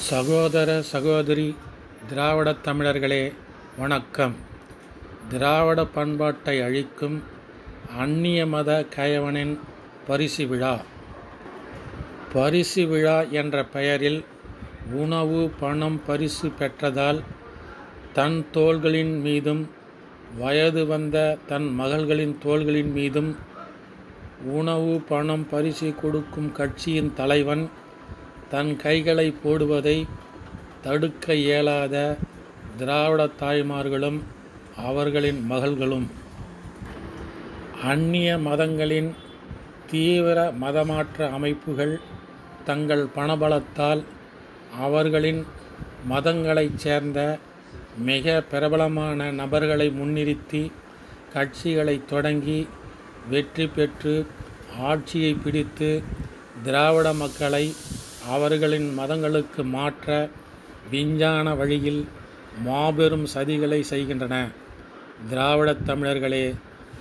சகோதர சகோதரி திராவிடத் தமிழர்களே வணக்கம். திராவிட பண்பாட்டை அழிக்கும் அந்நிய மத கயவனின் பரிசு விழா. பரிசு விழா என்ற பெயரில் உணவு பணம் பரிசு பெற்றதால் தன் தோள்களின் மீதும் வயது வந்த தன் மகள்களின் தோள்களின் மீதும் உணவு பணம் பரிசு கொடுக்கும் கட்சியின் தலைவன் தன் கைகளை போடுவதை தடுக்க இயலாத திராவிட தாய்மார்களும் அவர்களின் மகள்களும் அந்நிய மதங்களின் தீவிர மதமாற்ற அமைப்புகள் தங்கள் பணபலத்தால் அவர்களின் மதங்களைச் சேர்ந்த மிக பிரபலமான நபர்களை முன்னிறுத்தி கட்சிகளை தொடங்கி வெற்றி பெற்று ஆட்சியை பிடித்து திராவிட மக்களை அவர்களின் மதங்களுக்கு மாற்ற விஞ்ஞான வழியில் மாபெரும் சதிகளை செய்கின்றன. திராவிடத் தமிழர்களே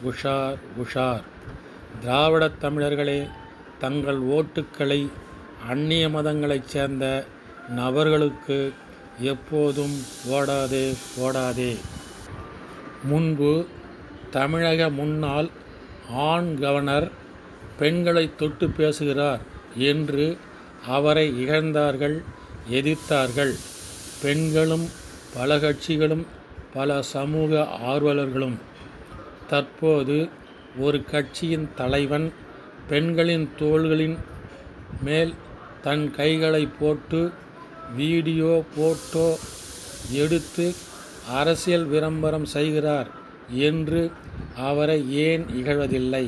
உஷார் உஷார். திராவிடத் தமிழர்களே தங்கள் ஓட்டுக்களை அந்நிய மதங்களைச் சேர்ந்த நபர்களுக்கு எப்போதும் போடாதே. முன்பு தமிழக முன்னாள் ஆண் கவர்னர் பெண்களை தொட்டு பேசுகிறார் என்று அவரை இகழ்ந்தார்கள், எதிர்த்தார்கள். பெண்களும் பல கட்சிகளும் பல சமூக ஆர்வலர்களும். தற்போது ஒரு கட்சியின் தலைவன் பெண்களின் தோள்களின் மேல் தன் கைகளை போட்டு வீடியோ போட்டோ எடுத்து அரசியல் விளம்பரம் செய்கிறார் என்று அவரை ஏன் இகழ்வதில்லை,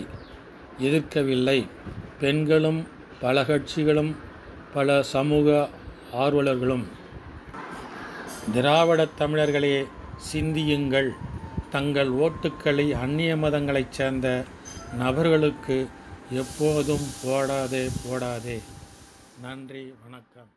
எதிர்க்கவில்லை? பெண்களும் பல கட்சிகளும் பல சமூக ஆர்வலர்களும். திராவிடத் தமிழர்களே சிந்தியுங்கள். தங்கள் ஓட்டுக்களை அந்நிய மதங்களைச் சேர்ந்த நபர்களுக்கு எப்போதும் போடாதே. நன்றி, வணக்கம்.